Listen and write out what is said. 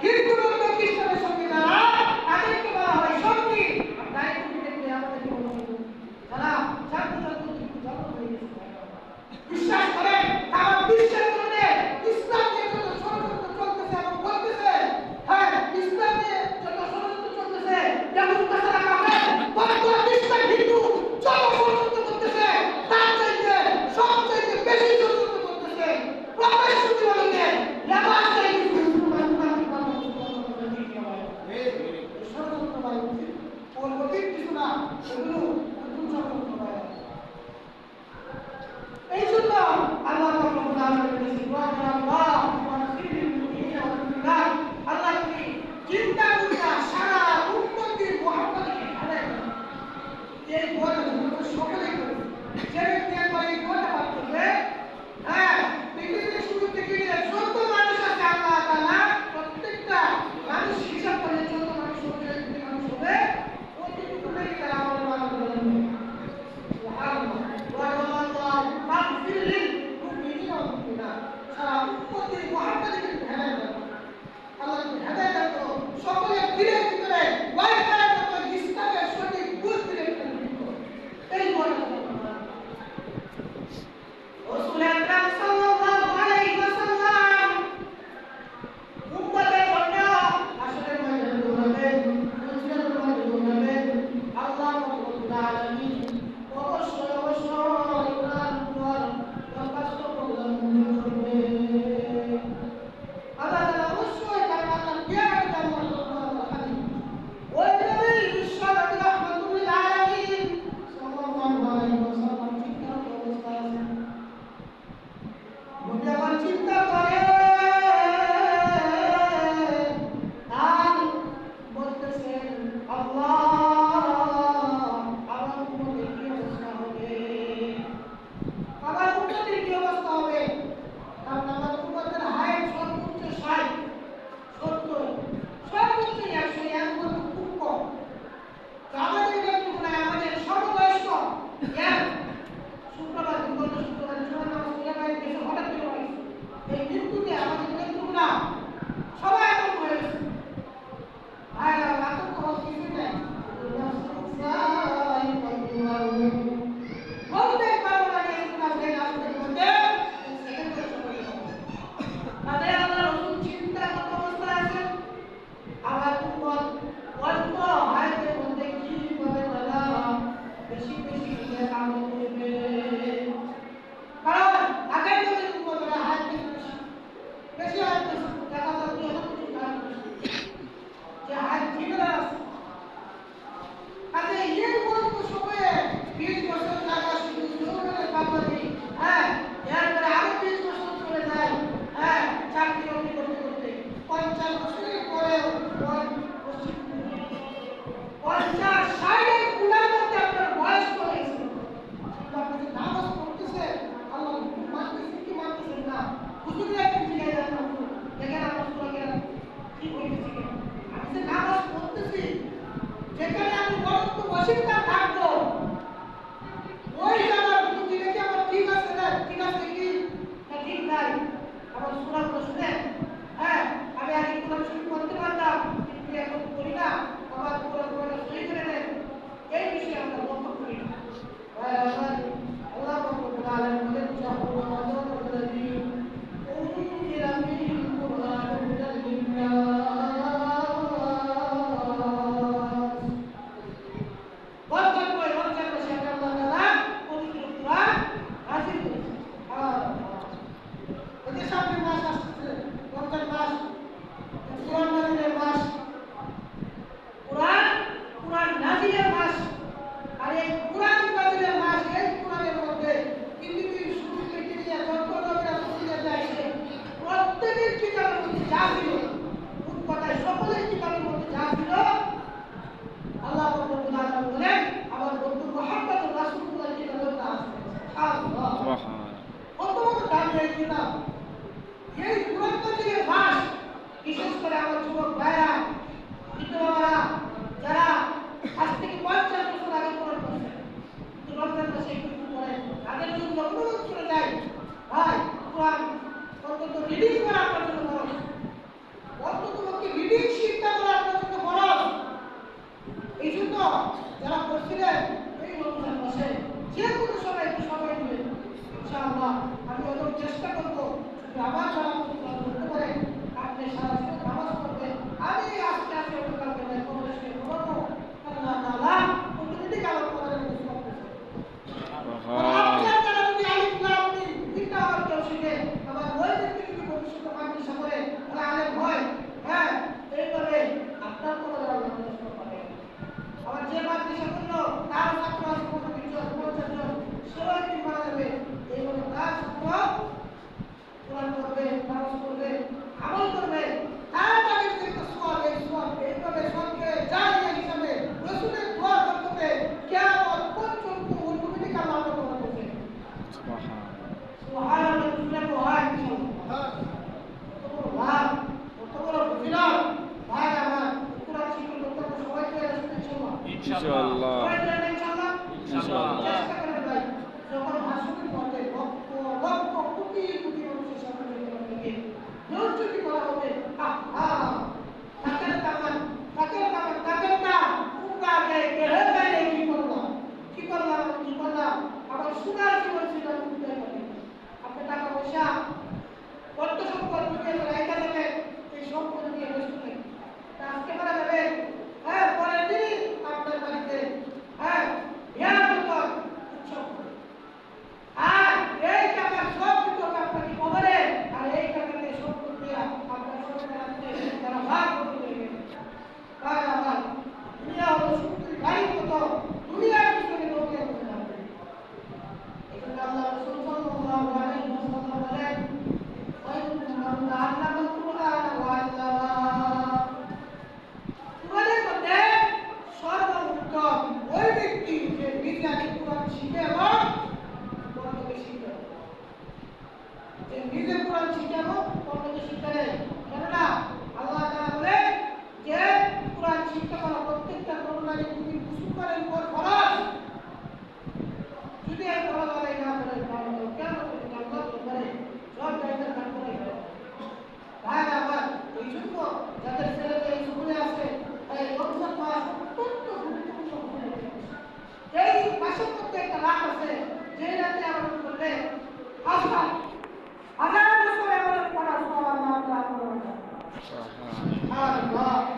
হিন্দু বৌদ্ধ খ্রিস্টানের সঙ্গে যারা তাদেরকে বলা হয় সঙ্গী। দায়িত্ব দেখলে আমাদেরকে বলা হতো যারা ছাত্রছাত্রী জন্ম হয়ে গেছে বিশ্বাস করেন তারা বিশ্বের মধ্যে ইসলাম নিয়ে যত ষড়যন্ত্র চলতেছে এবং বলতেছে হ্যাঁ ইসলাম নিয়ে যত ষড়যন্ত্র চলতেছে যেমন তাছাড়া কাফের বর্তমান বিশ্বের হিন্দু যত ষড়যন্ত্র করতেছে তার চাইতে সবচাইতে বেশি ষড়যন্ত্র করতেছে প্রকাশ্য জীবনে লেবাস চাইতে মুসলমান যে নিজে কোরআন শিখাবো অন্যকে শিক্ষা দেয়। কেননা আল্লাহ তাআলা বলে যে কোরআন শিক্ষা করা প্রত্যেকটা তরুণাকে যদি মুসলমানের উপর ফরজ, যদি এই ফরজ আদায় না করে তাহলে কেন আল্লাহ করে সব জায়গায় কাজ করে ভাই আমার। এই জন্য যাদের ছেলেদের এই স্কুলে আছে এই রমজান মাস অত্যন্ত গুরুত্বপূর্ণ সময়। এই মাসের মধ্যে একটা রাত আছে যে রাতে আমরা করলে হাজার হাজার বছর এমন পড়া সুবহানাল্লাহ।